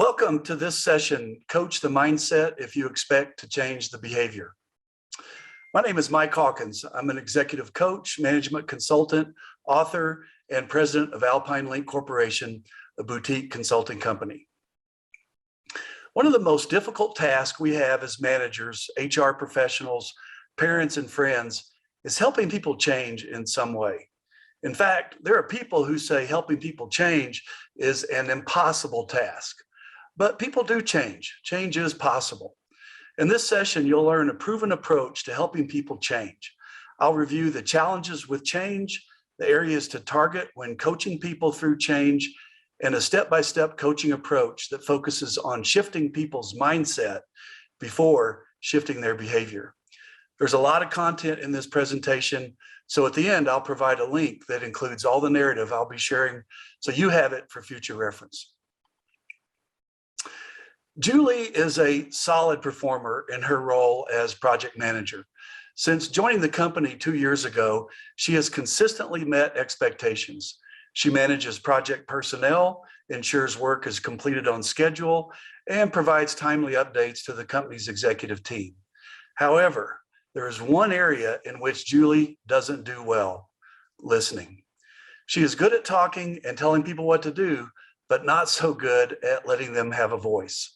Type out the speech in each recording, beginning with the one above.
Welcome to this session, Coach the Mindset if you expect to change the behavior. My name is Mike Hawkins. I'm an executive coach, management consultant, author, and president of Alpine Link Corporation, a boutique consulting company. One of the most difficult tasks we have as managers, HR professionals, parents, and friends is helping people change in some way. In fact, there are people who say helping people change is an impossible task. But people do change. Change is possible. In this session, you'll learn a proven approach to helping people change. I'll review the challenges with change, the areas to target when coaching people through change, and a step-by-step coaching approach that focuses on shifting people's mindset before shifting their behavior. There's a lot of content in this presentation, so at the end, I'll provide a link that includes all the narrative I'll be sharing so you have it for future reference. Julie is a solid performer in her role as project manager. Since joining the company 2 years ago, she has consistently met expectations. She manages project personnel, ensures work is completed on schedule, and provides timely updates to the company's executive team. However, there is one area in which Julie doesn't do well: listening. She is good at talking and telling people what to do, but not so good at letting them have a voice.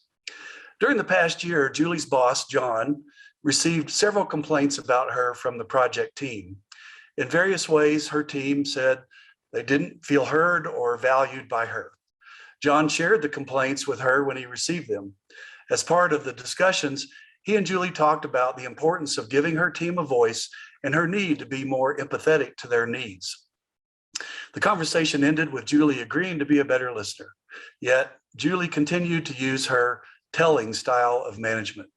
During the past year, Julie's boss, John, received several complaints about her from the project team. In various ways, her team said they didn't feel heard or valued by her. John shared the complaints with her when he received them. As part of the discussions, he and Julie talked about the importance of giving her team a voice and her need to be more empathetic to their needs. The conversation ended with Julie agreeing to be a better listener. Yet, Julie continued to use her telling style of management.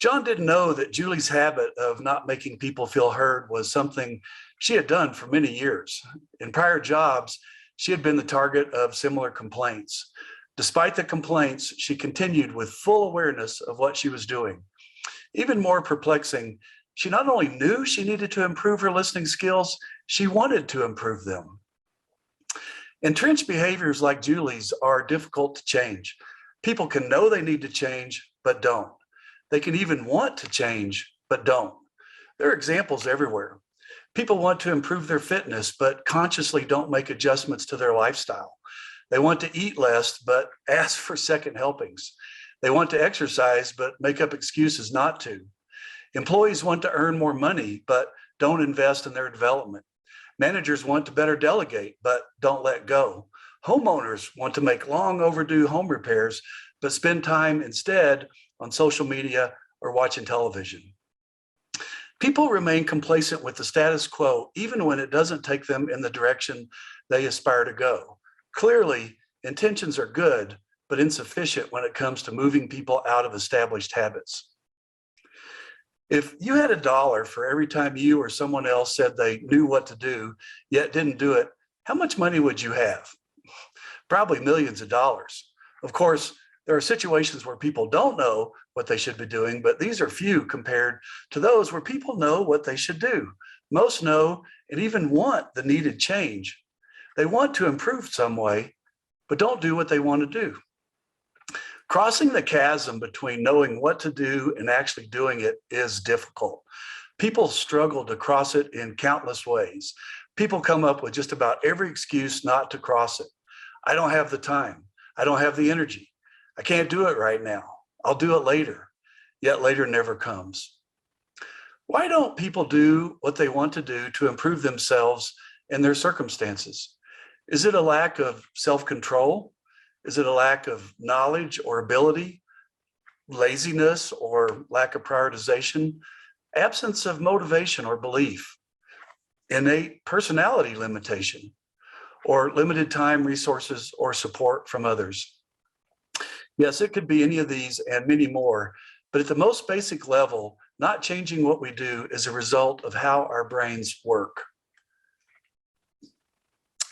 John didn't know that Julie's habit of not making people feel heard was something she had done for many years. In prior jobs, she had been the target of similar complaints. Despite the complaints, she continued with full awareness of what she was doing. Even more perplexing, she not only knew she needed to improve her listening skills, she wanted to improve them. Entrenched behaviors like Julie's are difficult to change. People can know they need to change, but don't. They can even want to change, but don't. There are examples everywhere. People want to improve their fitness, but consciously don't make adjustments to their lifestyle. They want to eat less, but ask for second helpings. They want to exercise, but make up excuses not to. Employees want to earn more money, but don't invest in their development. Managers want to better delegate, but don't let go. Homeowners want to make long overdue home repairs, but spend time instead on social media or watching television. People remain complacent with the status quo, even when it doesn't take them in the direction they aspire to go. Clearly, intentions are good, but insufficient when it comes to moving people out of established habits. If you had $1 for every time you or someone else said they knew what to do, yet didn't do it, how much money would you have? Probably millions of dollars. Of course, there are situations where people don't know what they should be doing, but these are few compared to those where people know what they should do. Most know and even want the needed change. They want to improve some way, but don't do what they want to do. Crossing the chasm between knowing what to do and actually doing it is difficult. People struggle to cross it in countless ways. People come up with just about every excuse not to cross it. I don't have the time. I don't have the energy. I can't do it right now. I'll do it later. Yet later never comes. Why don't people do what they want to do to improve themselves and their circumstances? Is it a lack of self-control? Is it a lack of knowledge or ability? Laziness or lack of prioritization? Absence of motivation or belief? Innate personality limitation? Or limited time, resources, or support from others? Yes, it could be any of these and many more, but at the most basic level, not changing what we do is a result of how our brains work.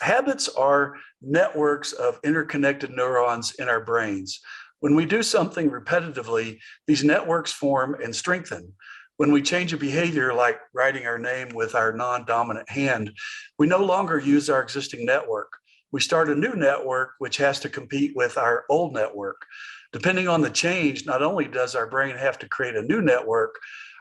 Habits are networks of interconnected neurons in our brains. When we do something repetitively, these networks form and strengthen. When we change a behavior like writing our name with our non-dominant hand, we no longer use our existing network. We start a new network, which has to compete with our old network. Depending on the change, not only does our brain have to create a new network,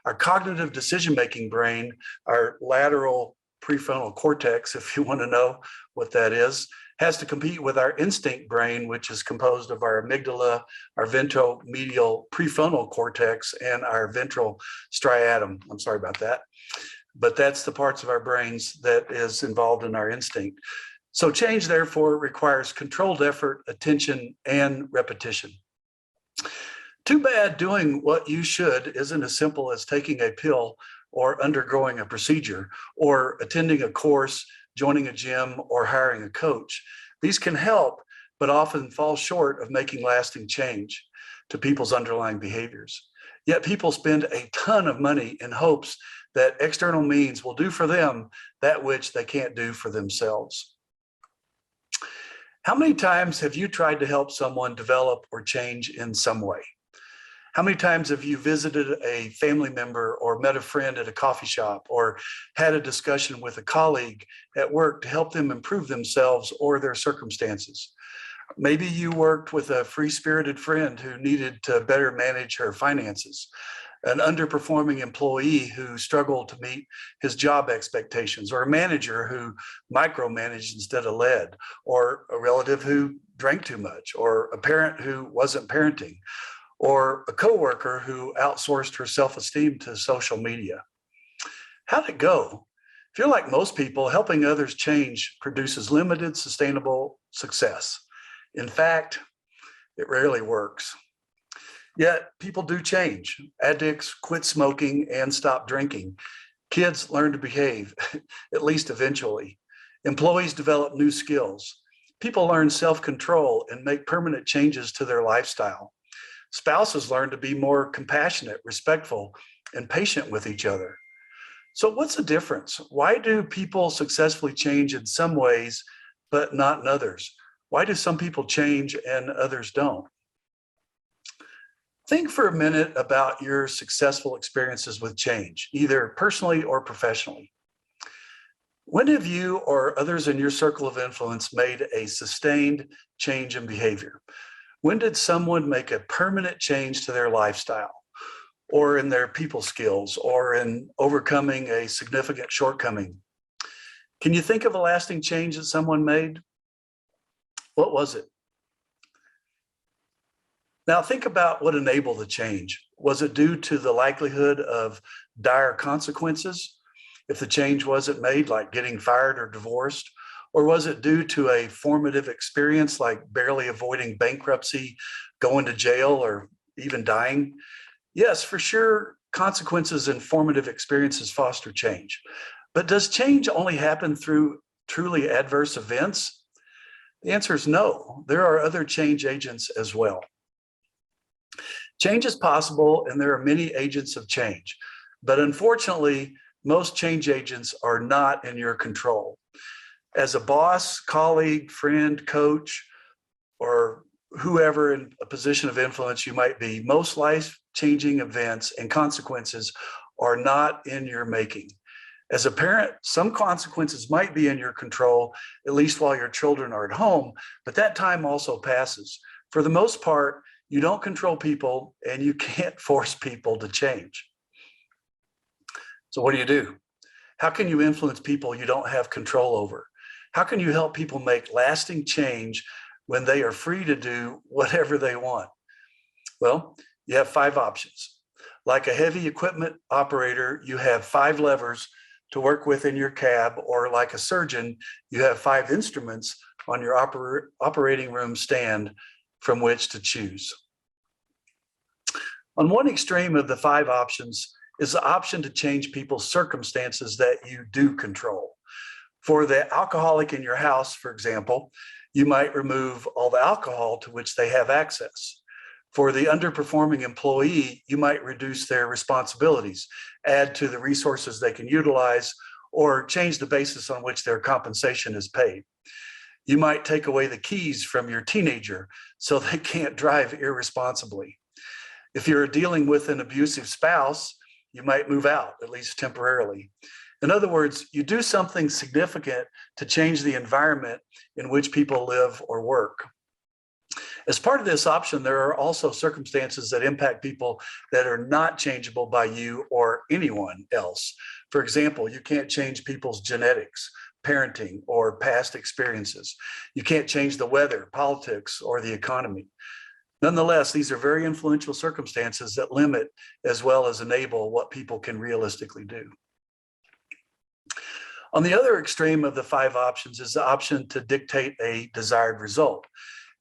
our cognitive decision-making brain, our lateral prefrontal cortex, if you want to know what that is, has to compete with our instinct brain, which is composed of our amygdala, our ventromedial prefrontal cortex, and our ventral striatum. I'm sorry about that. But that's the parts of our brains that is involved in our instinct. So change, therefore, requires controlled effort, attention, and repetition. Too bad doing what you should isn't as simple as taking a pill or undergoing a procedure or attending a course, joining a gym, or hiring a coach. These can help, but often fall short of making lasting change to people's underlying behaviors. Yet people spend a ton of money in hopes that external means will do for them that which they can't do for themselves. How many times have you tried to help someone develop or change in some way? How many times have you visited a family member or met a friend at a coffee shop or had a discussion with a colleague at work to help them improve themselves or their circumstances? Maybe you worked with a free-spirited friend who needed to better manage her finances, an underperforming employee who struggled to meet his job expectations, or a manager who micromanaged instead of led, or a relative who drank too much, or a parent who wasn't parenting, or a coworker who outsourced her self-esteem to social media. How'd it go? If you're like most people, helping others change produces limited sustainable success. In fact, it rarely works. Yet people do change. Addicts quit smoking and stop drinking. Kids learn to behave, at least eventually. Employees develop new skills. People learn self-control and make permanent changes to their lifestyle. Spouses learn to be more compassionate, respectful, and patient with each other. So what's the difference? Why do people successfully change in some ways, but not in others? Why do some people change and others don't? Think for a minute about your successful experiences with change, either personally or professionally. When have you or others in your circle of influence made a sustained change in behavior? When did someone make a permanent change to their lifestyle, or in their people skills, or in overcoming a significant shortcoming? Can you think of a lasting change that someone made? What was it? Now think about what enabled the change. Was it due to the likelihood of dire consequences if the change wasn't made, like getting fired or divorced? Or was it due to a formative experience like barely avoiding bankruptcy, going to jail, or even dying? Yes, for sure, consequences and formative experiences foster change. But does change only happen through truly adverse events? The answer is no. There are other change agents as well. Change is possible, and there are many agents of change. But unfortunately, most change agents are not in your control. As a boss, colleague, friend, coach, or whoever in a position of influence you might be, most life-changing events and consequences are not in your making. As a parent, some consequences might be in your control, at least while your children are at home, but that time also passes. For the most part, you don't control people and you can't force people to change. So what do? How can you influence people you don't have control over? How can you help people make lasting change when they are free to do whatever they want? Well, you have 5 options. Like a heavy equipment operator, you have 5 levers to work with in your cab, or like a surgeon, you have 5 instruments on your operating room stand from which to choose. On one extreme of the 5 options is the option to change people's circumstances that you do control. For the alcoholic in your house, for example, you might remove all the alcohol to which they have access. For the underperforming employee, you might reduce their responsibilities, add to the resources they can utilize, or change the basis on which their compensation is paid. You might take away the keys from your teenager so they can't drive irresponsibly. If you're dealing with an abusive spouse, you might move out, at least temporarily. In other words, you do something significant to change the environment in which people live or work. As part of this option, there are also circumstances that impact people that are not changeable by you or anyone else. For example, you can't change people's genetics, parenting, or past experiences. You can't change the weather, politics, or the economy. Nonetheless, these are very influential circumstances that limit as well as enable what people can realistically do. On the other extreme of the 5 options is the option to dictate a desired result.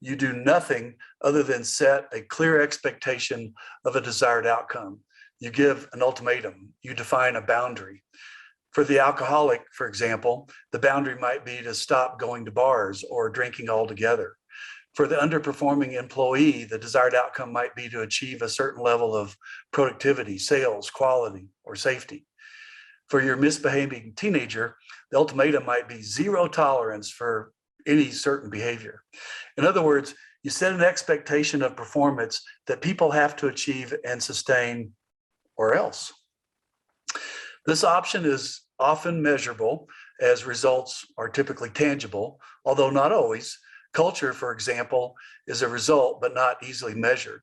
You do nothing other than set a clear expectation of a desired outcome. You give an ultimatum. You define a boundary. For the alcoholic, for example, the boundary might be to stop going to bars or drinking altogether. For the underperforming employee, the desired outcome might be to achieve a certain level of productivity, sales, quality, or safety. For your misbehaving teenager, the ultimatum might be 0 tolerance for any certain behavior. In other words, you set an expectation of performance that people have to achieve and sustain, or else. This option is often measurable, as results are typically tangible, although not always. Culture, for example, is a result, but not easily measured.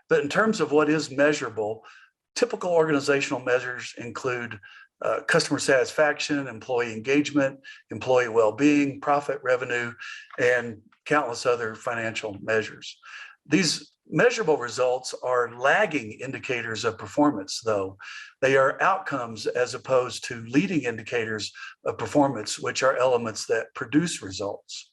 But in terms of what is measurable, typical organizational measures include customer satisfaction, employee engagement, employee well-being, profit, revenue, and countless other financial measures. These measurable results are lagging indicators of performance, though. They are outcomes as opposed to leading indicators of performance, which are elements that produce results.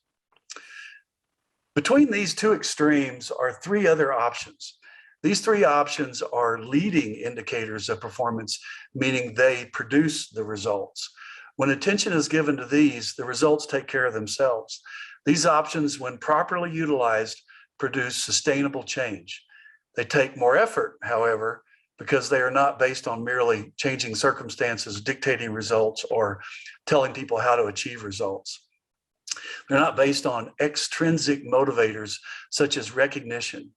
Between these 2 extremes are 3 other options. These 3 options are leading indicators of performance, meaning they produce the results. When attention is given to these, the results take care of themselves. These options, when properly utilized, produce sustainable change. They take more effort, however, because they are not based on merely changing circumstances, dictating results, or telling people how to achieve results. They're not based on extrinsic motivators such as recognition.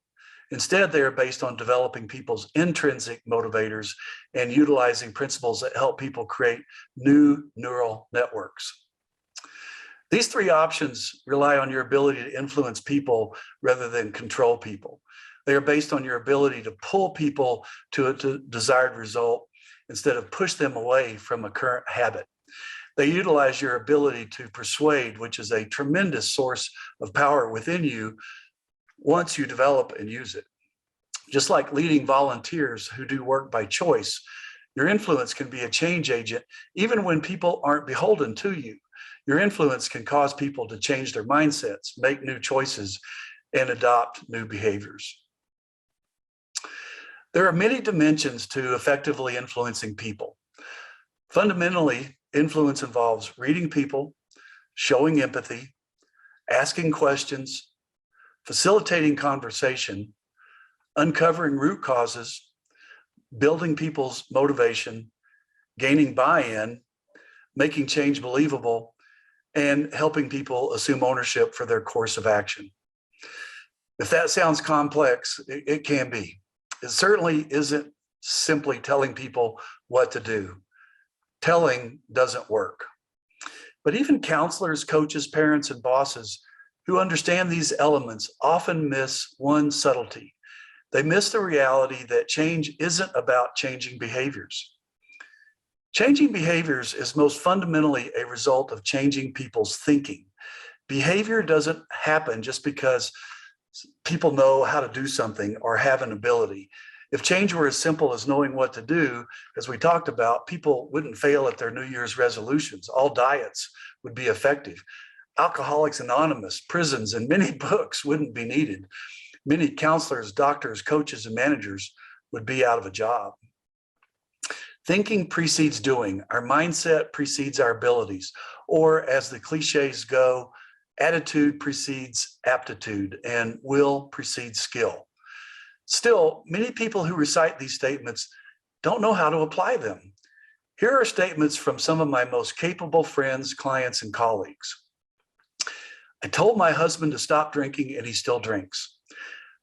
Instead, they are based on developing people's intrinsic motivators and utilizing principles that help people create new neural networks. These 3 options rely on your ability to influence people rather than control people. They are based on your ability to pull people to a desired result instead of push them away from a current habit. They utilize your ability to persuade, which is a tremendous source of power within you once you develop and use it. Just like leading volunteers who do work by choice, your influence can be a change agent even when people aren't beholden to you. Your influence can cause people to change their mindsets, make new choices, and adopt new behaviors. There are many dimensions to effectively influencing people. Fundamentally, influence involves reading people, showing empathy, asking questions, facilitating conversation, uncovering root causes, building people's motivation, gaining buy-in, making change believable, and helping people assume ownership for their course of action. If that sounds complex, it can be. It certainly isn't simply telling people what to do. Telling doesn't work. But even counselors, coaches, parents, and bosses who understand these elements often miss one subtlety. They miss the reality that change isn't about changing behaviors. Changing behaviors is most fundamentally a result of changing people's thinking. Behavior doesn't happen just because people know how to do something or have an ability. If change were as simple as knowing what to do, as we talked about, people wouldn't fail at their New Year's resolutions. All diets would be effective. Alcoholics Anonymous, prisons, and many books wouldn't be needed. Many counselors, doctors, coaches, and managers would be out of a job. Thinking precedes doing. Our mindset precedes our abilities. Or as the cliches go, attitude precedes aptitude and will precedes skill. Still, many people who recite these statements don't know how to apply them. Here are statements from some of my most capable friends, clients, and colleagues. I told my husband to stop drinking and he still drinks.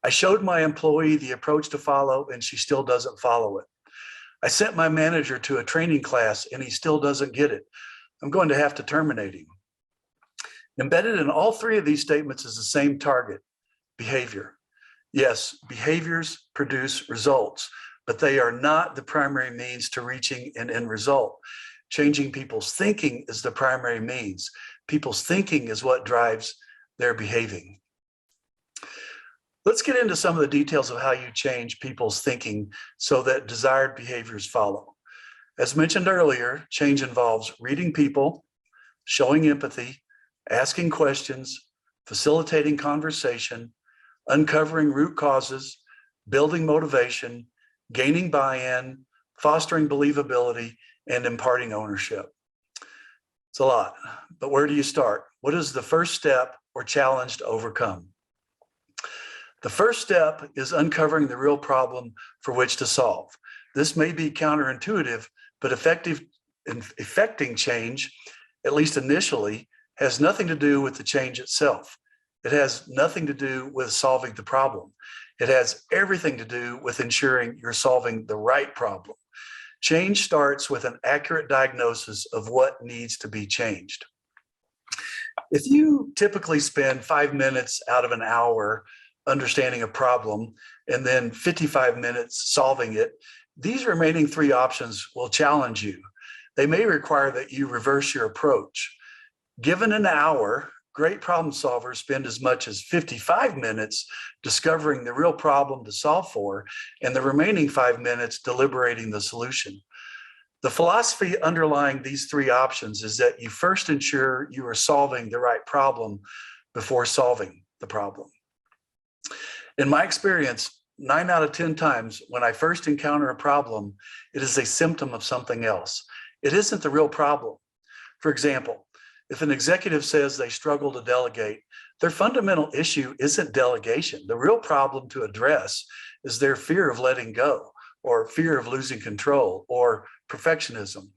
I showed my employee the approach to follow and she still doesn't follow it. I sent my manager to a training class and he still doesn't get it. I'm going to have to terminate him. Embedded in all three of these statements is the same target: behavior. Yes, behaviors produce results, but they are not the primary means to reaching an end result. Changing people's thinking is the primary means. People's thinking is what drives their behaving. Let's get into some of the details of how you change people's thinking so that desired behaviors follow. As mentioned earlier, change involves reading people, showing empathy, asking questions, facilitating conversation, uncovering root causes, building motivation, gaining buy-in, fostering believability, and imparting ownership. It's a lot, but where do you start? What is the first step or challenge to overcome? The first step is uncovering the real problem for which to solve. This may be counterintuitive, but effecting change, at least initially, has nothing to do with the change itself. It has nothing to do with solving the problem. It has everything to do with ensuring you're solving the right problem. Change starts with an accurate diagnosis of what needs to be changed. If you typically spend 5 minutes out of an hour understanding a problem and then 55 minutes solving it, these remaining 3 options will challenge you. They may require that you reverse your approach. Given an hour, great problem solvers spend as much as 55 minutes discovering the real problem to solve for, and the remaining 5 minutes deliberating the solution. The philosophy underlying these 3 options is that you first ensure you are solving the right problem before solving the problem. In my experience, 9 out of 10 times when I first encounter a problem, it is a symptom of something else. It isn't the real problem. For example, if an executive says they struggle to delegate, their fundamental issue isn't delegation. The real problem to address is their fear of letting go, or fear of losing control, or perfectionism.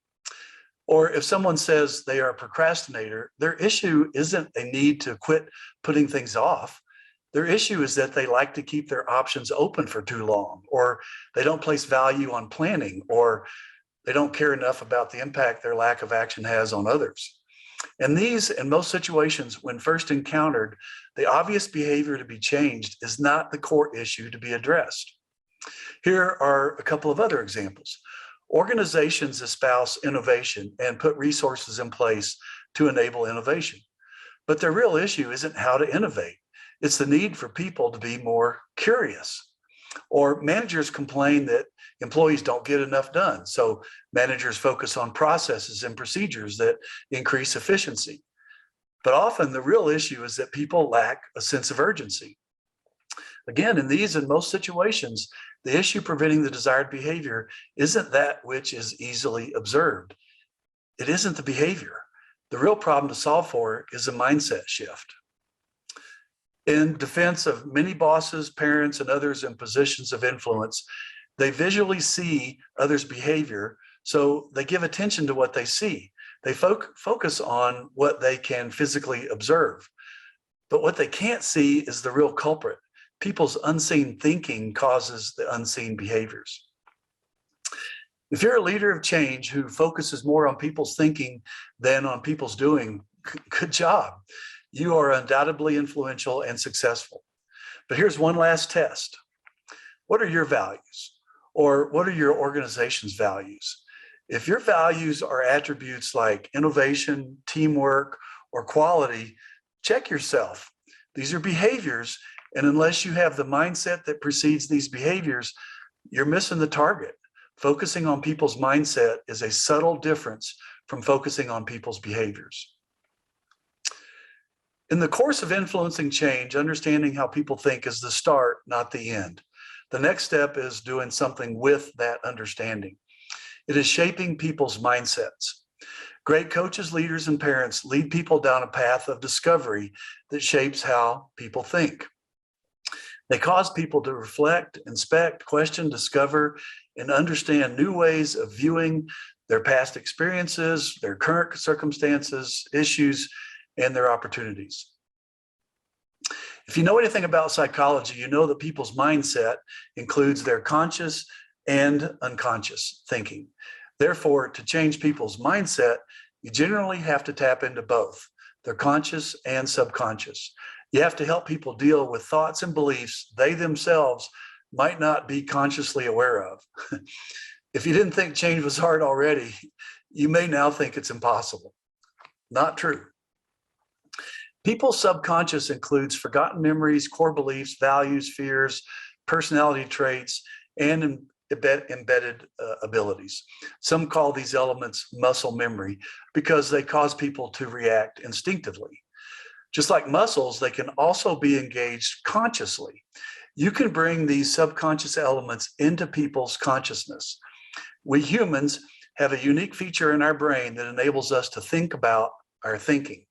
Or if someone says they are a procrastinator, their issue isn't a need to quit putting things off. Their issue is that they like to keep their options open for too long, or they don't place value on planning, or they don't care enough about the impact their lack of action has on others. And these, in most situations, when first encountered, the obvious behavior to be changed is not the core issue to be addressed. Here are a couple of other examples. Organizations espouse innovation and put resources in place to enable innovation. But their real issue isn't how to innovate. It's the need for people to be more curious. Or managers complain that employees don't get enough done. So managers focus on processes and procedures that increase efficiency. But often the real issue is that people lack a sense of urgency. Again, in these and most situations, the issue preventing the desired behavior isn't that which is easily observed. It isn't the behavior. The real problem to solve for is a mindset shift. In defense of many bosses, parents, and others in positions of influence, they visually see others' behavior, so they give attention to what they see. They focus on what they can physically observe. But what they can't see is the real culprit. People's unseen thinking causes the unseen behaviors. If you're a leader of change who focuses more on people's thinking than on people's doing, good job. You are undoubtedly influential and successful. But here's one last test. What are your values? Or what are your organization's values? If your values are attributes like innovation, teamwork, or quality, check yourself. These are behaviors, and unless you have the mindset that precedes these behaviors, you're missing the target. Focusing on people's mindset is a subtle difference from focusing on people's behaviors. In the course of influencing change, understanding how people think is the start, not the end. The next step is doing something with that understanding. It is shaping people's mindsets. Great coaches, leaders, and parents lead people down a path of discovery that shapes how people think. They cause people to reflect, inspect, question, discover, and understand new ways of viewing their past experiences, their current circumstances, issues, and their opportunities. If you know anything about psychology, you know that people's mindset includes their conscious and unconscious thinking. Therefore, to change people's mindset, you generally have to tap into both, their conscious and subconscious. You have to help people deal with thoughts and beliefs they themselves might not be consciously aware of. If you didn't think change was hard already, you may now think it's impossible. Not true. People's subconscious includes forgotten memories, core beliefs, values, fears, personality traits, and embedded abilities. Some call these elements muscle memory because they cause people to react instinctively. Just like muscles, they can also be engaged consciously. You can bring these subconscious elements into people's consciousness. We humans have a unique feature in our brain that enables us to think about our thinking.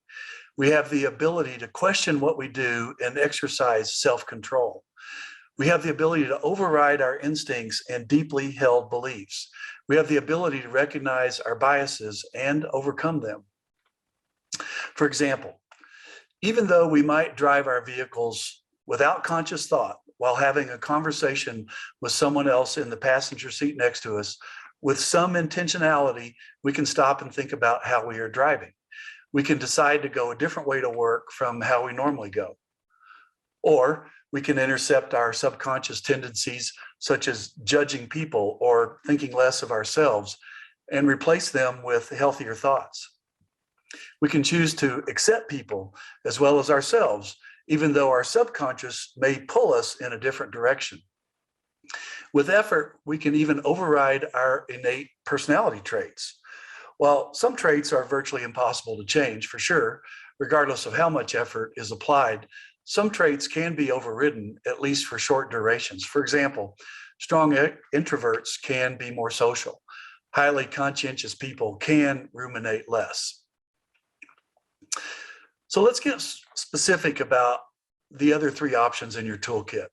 We have the ability to question what we do and exercise self-control. We have the ability to override our instincts and deeply held beliefs. We have the ability to recognize our biases and overcome them. For example, even though we might drive our vehicles without conscious thought while having a conversation with someone else in the passenger seat next to us, with some intentionality, we can stop and think about how we are driving. We can decide to go a different way to work from how we normally go. Or we can intercept our subconscious tendencies, such as judging people or thinking less of ourselves, and replace them with healthier thoughts. We can choose to accept people as well as ourselves, even though our subconscious may pull us in a different direction. With effort, we can even override our innate personality traits. While some traits are virtually impossible to change, for sure, regardless of how much effort is applied, some traits can be overridden, at least for short durations. For example, strong introverts can be more social. Highly conscientious people can ruminate less. So let's get specific about the other three options in your toolkit.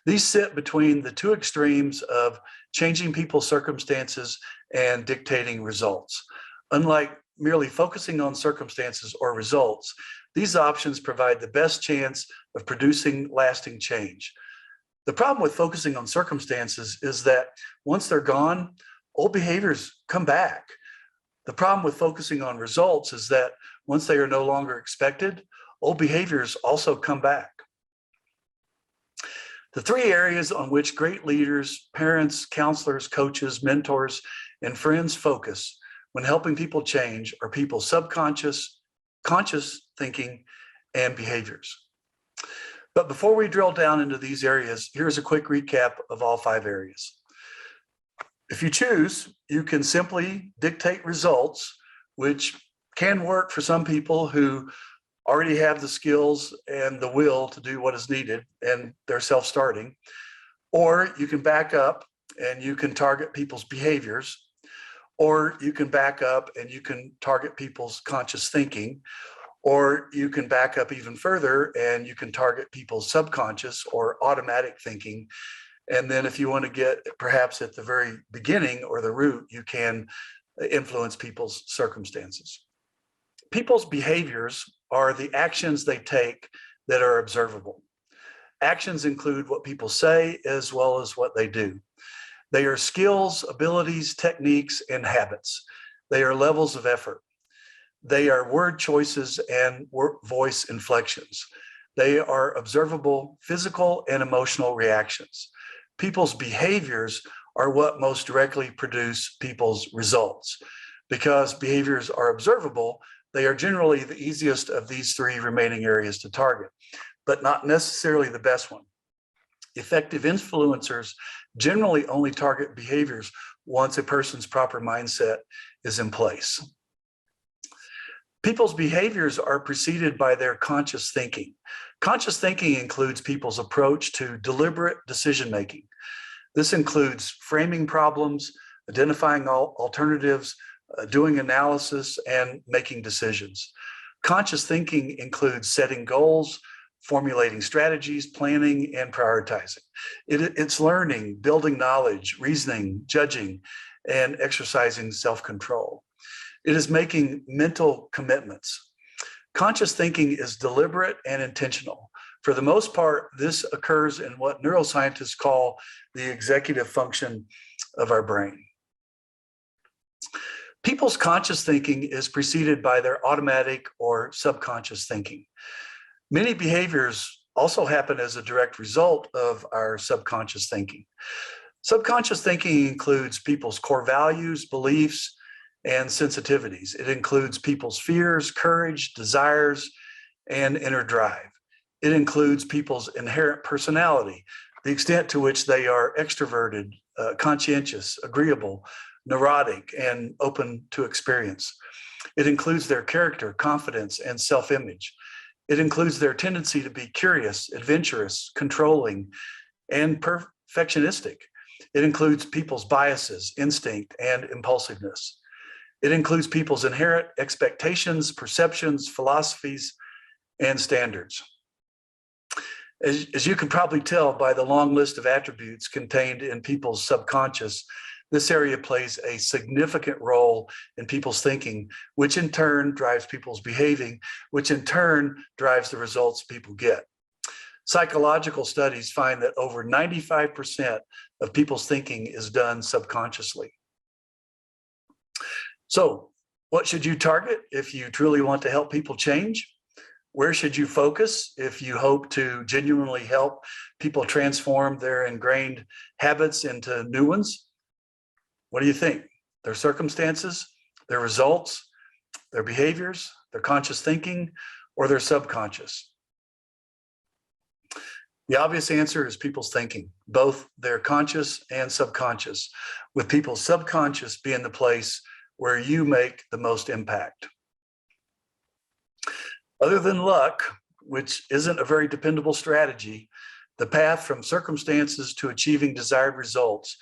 These sit between the two extremes of changing people's circumstances and dictating results. Unlike merely focusing on circumstances or results, these options provide the best chance of producing lasting change. The problem with focusing on circumstances is that once they're gone, old behaviors come back. The problem with focusing on results is that once they are no longer expected, old behaviors also come back. The three areas on which great leaders, parents, counselors, coaches, mentors, and friends focus when helping people change are people's subconscious, conscious thinking, and behaviors. But before we drill down into these areas, here's a quick recap of all five areas. If you choose, you can simply dictate results, which can work for some people who already have the skills and the will to do what is needed and they're self-starting. Or you can back up and you can target people's behaviors, or you can back up and you can target people's conscious thinking, or you can back up even further and you can target people's subconscious or automatic thinking. And then if you want to get perhaps at the very beginning or the root, you can influence people's circumstances. People's behaviors are the actions they take that are observable. Actions include what people say as well as what they do. They are skills, abilities, techniques, and habits. They are levels of effort. They are word choices and voice inflections. They are observable physical and emotional reactions. People's behaviors are what most directly produce people's results. Because behaviors are observable, they are generally the easiest of these three remaining areas to target, but not necessarily the best one. Effective influencers generally only target behaviors once a person's proper mindset is in place. People's behaviors are preceded by their conscious thinking. Conscious thinking includes people's approach to deliberate decision-making. This includes framing problems, identifying alternatives, doing analysis, and making decisions. Conscious thinking includes setting goals, formulating strategies, planning, and prioritizing. It's learning, building knowledge, reasoning, judging, and exercising self-control. It is making mental commitments. Conscious thinking is deliberate and intentional. For the most part, this occurs in what neuroscientists call the executive function of our brain. People's conscious thinking is preceded by their automatic or subconscious thinking. Many behaviors also happen as a direct result of our subconscious thinking. Subconscious thinking includes people's core values, beliefs, and sensitivities. It includes people's fears, courage, desires, and inner drive. It includes people's inherent personality, the extent to which they are extroverted, conscientious, agreeable, neurotic, and open to experience. It includes their character, confidence, and self-image. It includes their tendency to be curious, adventurous, controlling, and perfectionistic. It includes people's biases, instinct, and impulsiveness. It includes people's inherent expectations, perceptions, philosophies, and standards. As you can probably tell by the long list of attributes contained in people's subconscious, this area plays a significant role in people's thinking, which in turn drives people's behaving, which in turn drives the results people get. Psychological studies find that over 95% of people's thinking is done subconsciously. So, what should you target if you truly want to help people change? Where should you focus if you hope to genuinely help people transform their ingrained habits into new ones? What do you think? Their circumstances, their results, their behaviors, their conscious thinking, or their subconscious? The obvious answer is people's thinking, both their conscious and subconscious, with people's subconscious being the place where you make the most impact. Other than luck, which isn't a very dependable strategy, the path from circumstances to achieving desired results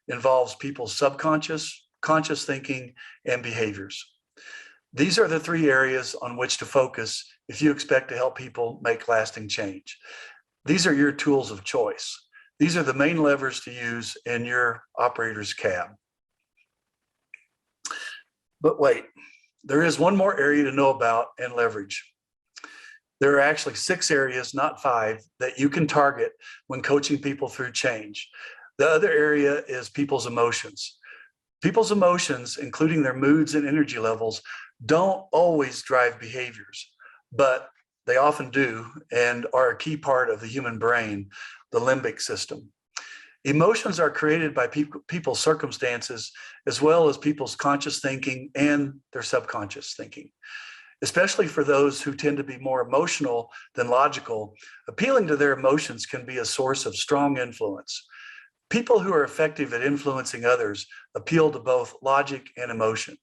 involves people's subconscious, conscious thinking, and behaviors. These are the three areas on which to focus if you expect to help people make lasting change. These are your tools of choice. These are the main levers to use in your operator's cab. But wait, there is one more area to know about and leverage. There are actually 6 areas, not 5, that you can target when coaching people through change. The other area is people's emotions. People's emotions, including their moods and energy levels, don't always drive behaviors, but they often do and are a key part of the human brain, the limbic system. Emotions are created by people's circumstances, as well as people's conscious thinking and their subconscious thinking. Especially for those who tend to be more emotional than logical, appealing to their emotions can be a source of strong influence. People who are effective at influencing others appeal to both logic and emotion.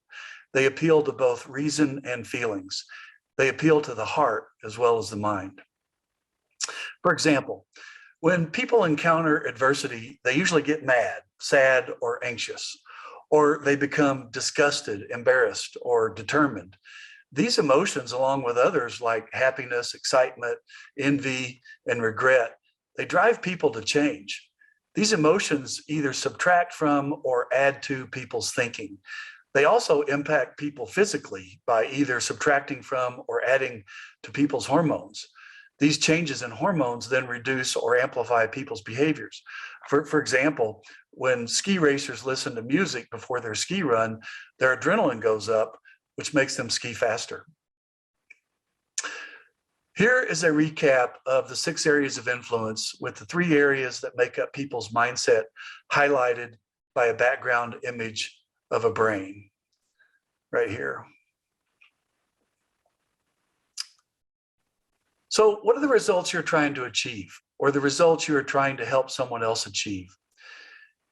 They appeal to both reason and feelings. They appeal to the heart as well as the mind. For example, when people encounter adversity, they usually get mad, sad, or anxious, or they become disgusted, embarrassed, or determined. These emotions, along with others like happiness, excitement, envy, and regret, they drive people to change. These emotions either subtract from or add to people's thinking. They also impact people physically by either subtracting from or adding to people's hormones. These changes in hormones then reduce or amplify people's behaviors. For example, when ski racers listen to music before their ski run, their adrenaline goes up, which makes them ski faster. Here is a recap of the 6 areas of influence, with the 3 areas that make up people's mindset highlighted by a background image of a brain right here. So what are the results you're trying to achieve, or the results you are trying to help someone else achieve?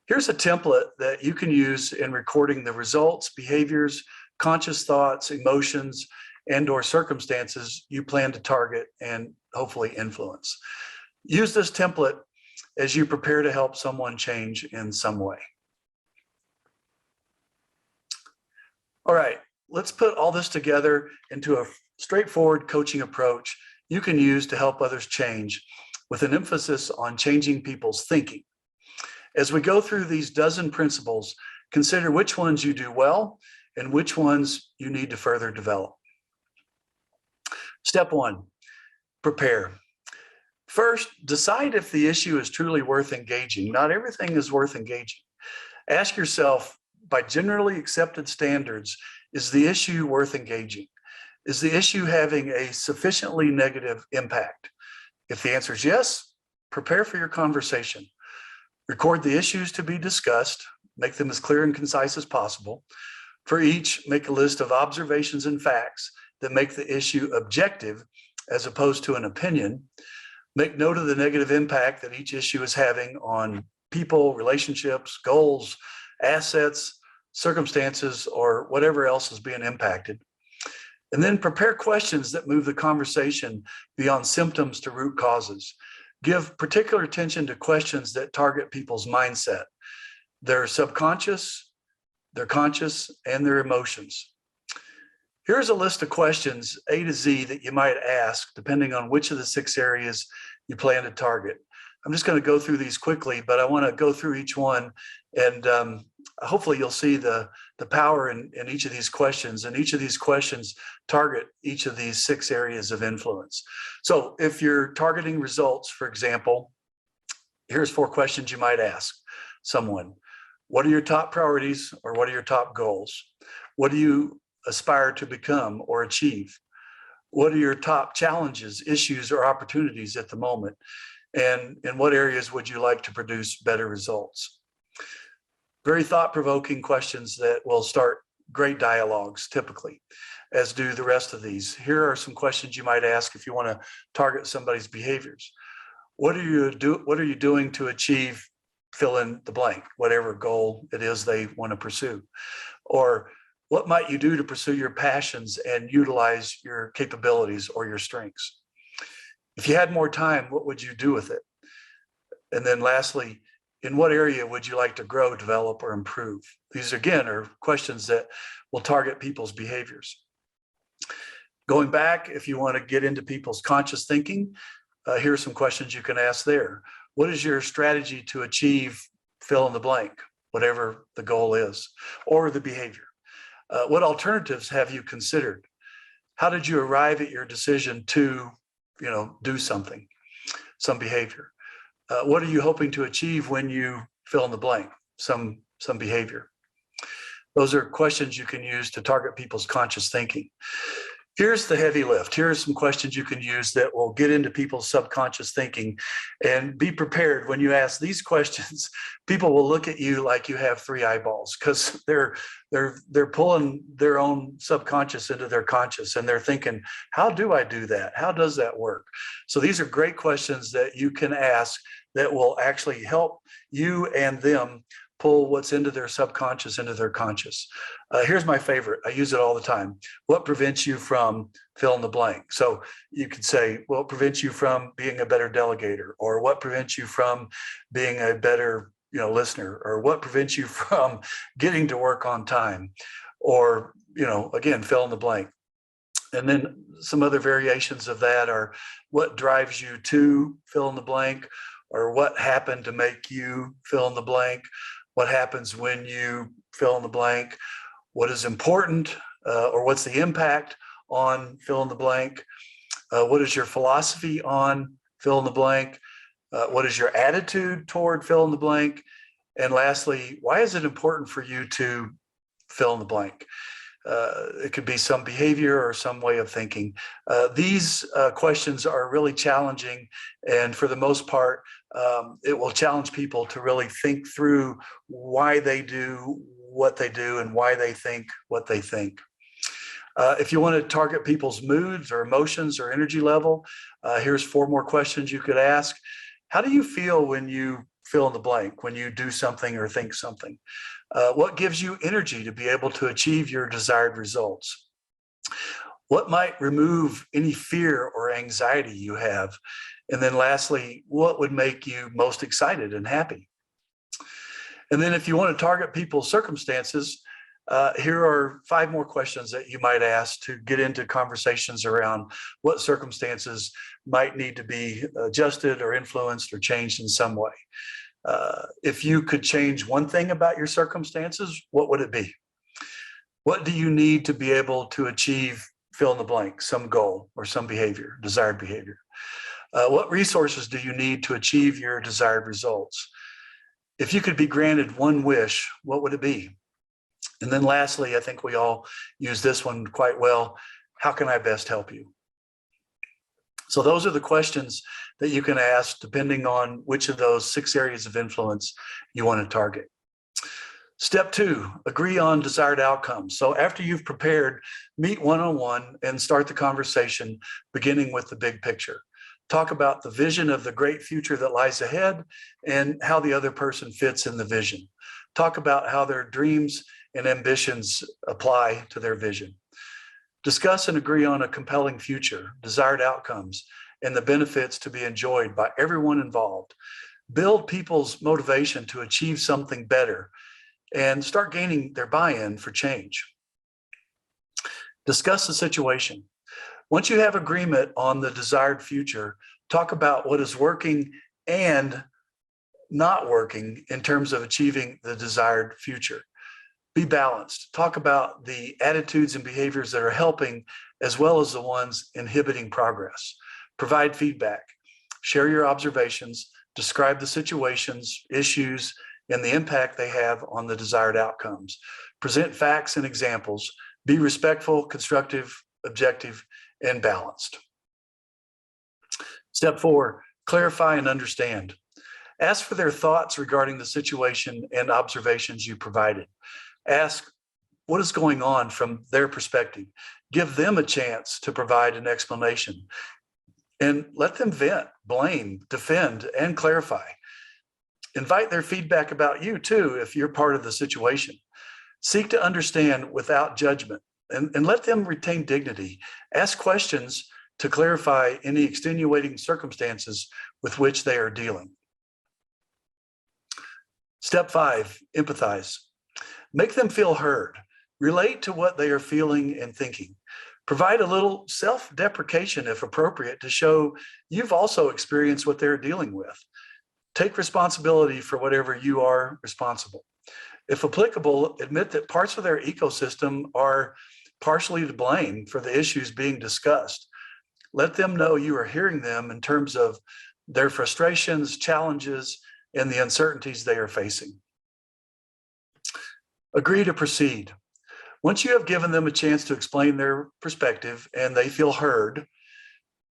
Here's a template that you can use in recording the results, behaviors, conscious thoughts, emotions, and/or circumstances you plan to target and hopefully influence. Use this template as you prepare to help someone change in some way. All right, let's put all this together into a straightforward coaching approach you can use to help others change, with an emphasis on changing people's thinking. As we go through these dozen principles, consider which ones you do well and which ones you need to further develop. Step 1, prepare. First, decide if the issue is truly worth engaging. Not everything is worth engaging. Ask yourself, by generally accepted standards, is the issue worth engaging? Is the issue having a sufficiently negative impact? If the answer is yes, prepare for your conversation. Record the issues to be discussed, make them as clear and concise as possible. For each, make a list of observations and facts that make the issue objective as opposed to an opinion. Make note of the negative impact that each issue is having on people, relationships, goals, assets, circumstances, or whatever else is being impacted. And then prepare questions that move the conversation beyond symptoms to root causes. Give particular attention to questions that target people's mindset, their subconscious, their conscious, and their emotions. Here's a list of questions, A to Z, that you might ask depending on which of the 6 areas you plan to target. I'm just going to go through these quickly, but I want to go through each one, and hopefully you'll see the power in each of these questions, and each of these questions target each of these 6 areas of influence. So if you're targeting results, for example, here's 4 questions you might ask someone. What are your top priorities, or what are your top goals? What do you aspire to become or achieve? What are your top challenges, issues, or opportunities at the moment? And in what areas would you like to produce better results? Very thought-provoking questions that will start great dialogues typically, as do the rest of these. Here are some questions you might ask if you want to target somebody's behaviors. What are you doing to achieve fill in the blank, whatever goal it is they want to pursue? Or what might you do to pursue your passions and utilize your capabilities or your strengths? If you had more time, what would you do with it? And then lastly, in what area would you like to grow, develop, or improve? These, again, are questions that will target people's behaviors. Going back, if you want to get into people's conscious thinking, here are some questions you can ask there. What is your strategy to achieve fill in the blank, whatever the goal is, or the behavior? What alternatives have you considered? How did you arrive at your decision to, do something, some behavior? What are you hoping to achieve when you fill in the blank, some behavior? Those are questions you can use to target people's conscious thinking. Here's the heavy lift. Here are some questions you can use that will get into people's subconscious thinking. And be prepared when you ask these questions, people will look at you like you have 3 eyeballs, because they're pulling their own subconscious into their conscious, and they're thinking, how do I do that? How does that work? So these are great questions that you can ask that will actually help you and them pull what's into their subconscious into their conscious. Here's my favorite. I use it all the time. What prevents you from fill in the blank? So you could say, what prevents you from being a better delegator? Or what prevents you from being a better listener? Or what prevents you from getting to work on time? Or, again, fill in the blank. And then some other variations of that are, what drives you to fill in the blank? Or what happened to make you fill in the blank? What happens when you fill in the blank? What is important, or what's the impact on fill in the blank? What is your philosophy on fill in the blank? What is your attitude toward fill in the blank? And lastly, why is it important for you to fill in the blank? It could be some behavior or some way of thinking. These questions are really challenging, and for the most part, it will challenge people to really think through why they do what they do and why they think what they think. If you want to target people's moods or emotions or energy level, here's 4 more questions you could ask. How do you feel when you fill in the blank, when you do something or think something? What gives you energy to be able to achieve your desired results? What might remove any fear or anxiety you have? And then lastly, what would make you most excited and happy? And then if you want to target people's circumstances, here are 5 more questions that you might ask to get into conversations around what circumstances might need to be adjusted or influenced or changed in some way. If you could change one thing about your circumstances, what would it be? What do you need to be able to achieve fill in the blank, some goal or some behavior, desired behavior? What resources do you need to achieve your desired results? If you could be granted one wish, what would it be? And then lastly, I think we all use this one quite well. How can I best help you? So those are the questions that you can ask depending on which of those 6 areas of influence you want to target. Step 2, agree on desired outcomes. So after you've prepared, meet one-on-one and start the conversation, beginning with the big picture. Talk about the vision of the great future that lies ahead and how the other person fits in the vision. Talk about how their dreams and ambitions apply to their vision. Discuss and agree on a compelling future, desired outcomes, and the benefits to be enjoyed by everyone involved. Build people's motivation to achieve something better and start gaining their buy-in for change. Discuss the situation. Once you have agreement on the desired future, talk about what is working and not working in terms of achieving the desired future. Be balanced. Talk about the attitudes and behaviors that are helping as well as the ones inhibiting progress. Provide feedback. Share your observations. Describe the situations, issues, and the impact they have on the desired outcomes. Present facts and examples. Be respectful, constructive, objective, and balanced. Step 4, clarify and understand. Ask for their thoughts regarding the situation and observations you provided. Ask what is going on from their perspective. Give them a chance to provide an explanation and let them vent, blame, defend, and clarify. Invite their feedback about you too if you're part of the situation. Seek to understand without judgment and let them retain dignity. Ask questions to clarify any extenuating circumstances with which they are dealing. Step 5, empathize. Make them feel heard. Relate to what they are feeling and thinking. Provide a little self-deprecation if appropriate to show you've also experienced what they're dealing with. Take responsibility for whatever you are responsible. If applicable, admit that parts of their ecosystem are partially to blame for the issues being discussed. Let them know you are hearing them in terms of their frustrations, challenges, and the uncertainties they are facing. Agree to proceed. Once you have given them a chance to explain their perspective and they feel heard,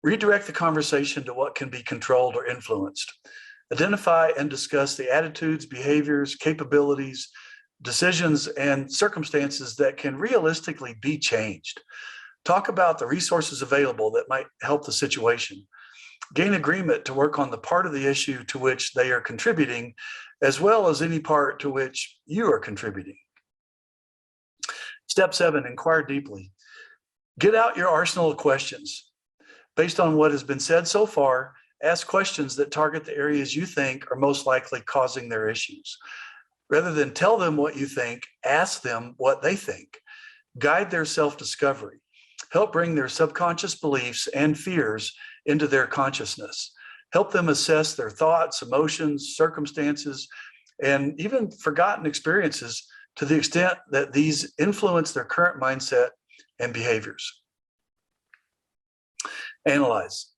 redirect the conversation to what can be controlled or influenced. Identify and discuss the attitudes, behaviors, capabilities, decisions, and circumstances that can realistically be changed. Talk about the resources available that might help the situation. Gain agreement to work on the part of the issue to which they are contributing, as well as any part to which you are contributing. Step 7, inquire deeply. Get out your arsenal of questions. Based on what has been said so far, ask questions that target the areas you think are most likely causing their issues. Rather than tell them what you think, ask them what they think. Guide their self-discovery. Help bring their subconscious beliefs and fears into their consciousness. Help them assess their thoughts, emotions, circumstances, and even forgotten experiences to the extent that these influence their current mindset and behaviors. Analyze.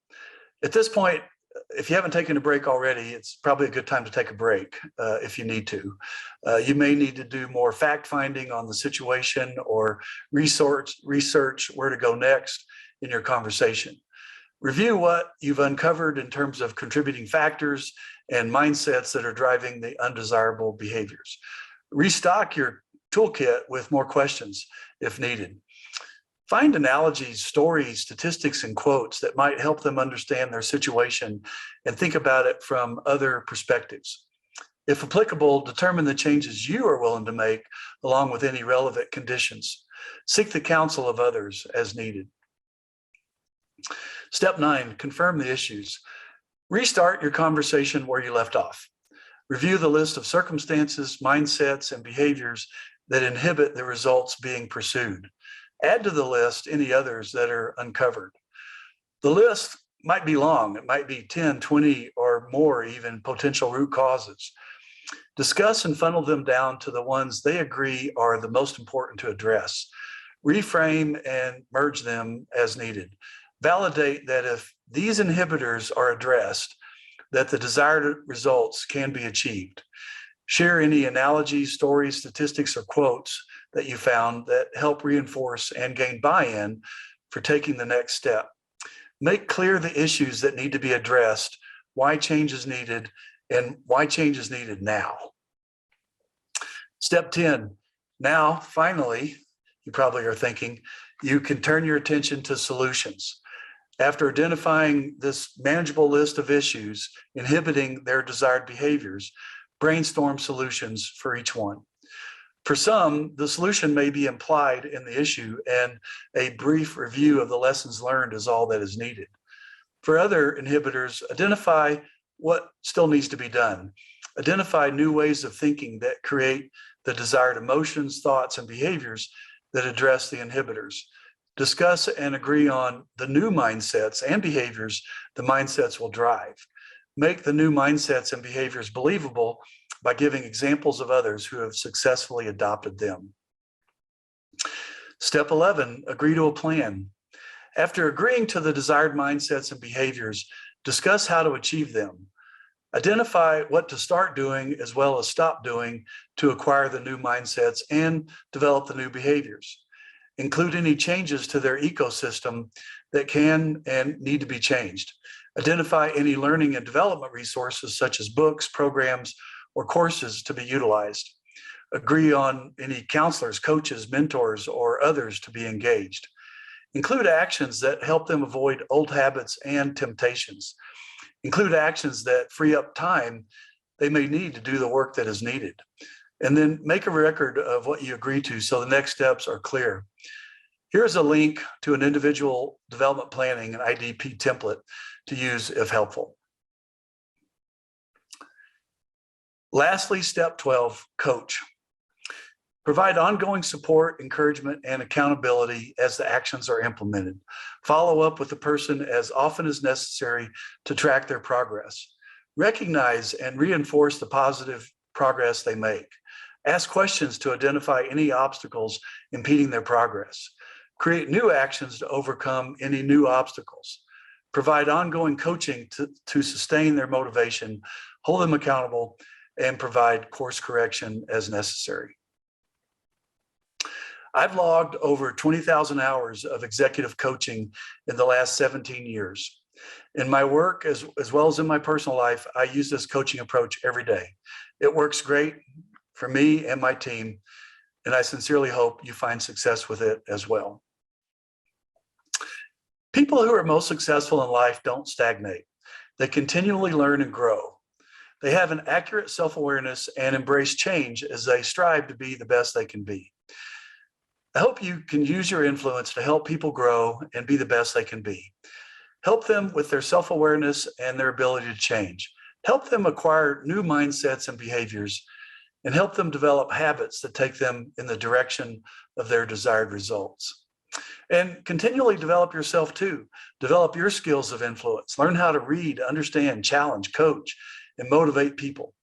At this point, if you haven't taken a break already, it's probably a good time to take a break if you need to. You may need to do more fact finding on the situation or research where to go next in your conversation. Review what you've uncovered in terms of contributing factors and mindsets that are driving the undesirable behaviors. Restock your toolkit with more questions if needed. Find analogies, stories, statistics, and quotes that might help them understand their situation and think about it from other perspectives. If applicable, determine the changes you are willing to make along with any relevant conditions. Seek the counsel of others as needed. Step 9, confirm the issues. Restart your conversation where you left off. Review the list of circumstances, mindsets, and behaviors that inhibit the results being pursued. Add to the list any others that are uncovered. The list might be long. It might be 10, 20, or more even potential root causes. Discuss and funnel them down to the ones they agree are the most important to address. Reframe and merge them as needed. Validate that if these inhibitors are addressed, that the desired results can be achieved. Share any analogies, stories, statistics, or quotes that you found that help reinforce and gain buy-in for taking the next step. Make clear the issues that need to be addressed, why change is needed, and why change is needed now. Step 10. Now, finally, you probably are thinking, you can turn your attention to solutions. After identifying this manageable list of issues inhibiting their desired behaviors, brainstorm solutions for each one. For some, the solution may be implied in the issue, and a brief review of the lessons learned is all that is needed. For other inhibitors, identify what still needs to be done. Identify new ways of thinking that create the desired emotions, thoughts, and behaviors that address the inhibitors. Discuss and agree on the new mindsets and behaviors the mindsets will drive. Make the new mindsets and behaviors believable by giving examples of others who have successfully adopted them. Step 11, agree to a plan. After agreeing to the desired mindsets and behaviors, discuss how to achieve them. Identify what to start doing as well as stop doing to acquire the new mindsets and develop the new behaviors. Include any changes to their ecosystem that can and need to be changed. Identify any learning and development resources such as books, programs, or courses to be utilized. Agree on any counselors, coaches, mentors, or others to be engaged. Include actions that help them avoid old habits and temptations. Include actions that free up time they may need to do the work that is needed. And then make a record of what you agree to so the next steps are clear. Here's a link to an individual development planning and IDP template to use if helpful. Lastly, step 12, coach. Provide ongoing support, encouragement, and accountability as the actions are implemented. Follow up with the person as often as necessary to track their progress. Recognize and reinforce the positive progress they make. Ask questions to identify any obstacles impeding their progress. Create new actions to overcome any new obstacles. Provide ongoing coaching to sustain their motivation, hold them accountable, and provide course correction as necessary. I've logged over 20,000 hours of executive coaching in the last 17 years. In my work, as well as in my personal life, I use this coaching approach every day. It works great for me and my team, and I sincerely hope you find success with it as well. People who are most successful in life don't stagnate. They continually learn and grow. They have an accurate self-awareness and embrace change as they strive to be the best they can be. I hope you can use your influence to help people grow and be the best they can be. Help them with their self-awareness and their ability to change. Help them acquire new mindsets and behaviors, and help them develop habits that take them in the direction of their desired results. And continually develop yourself too. Develop your skills of influence. Learn how to read, understand, challenge, coach, and motivate people.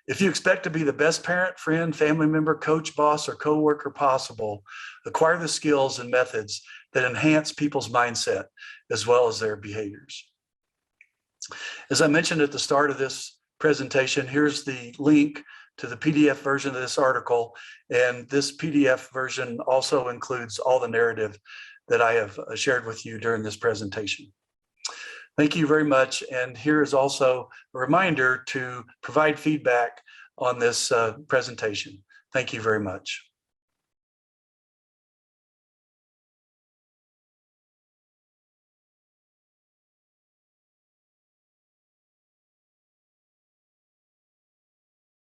If you expect to be the best parent, friend, family member, coach, boss, or coworker possible, acquire the skills and methods that enhance people's mindset as well as their behaviors. As I mentioned at the start of this presentation, here's the link to the PDF version of this article. And this PDF version also includes all the narrative that I have shared with you during this presentation. Thank you very much. And here is also a reminder to provide feedback on this presentation. Thank you very much.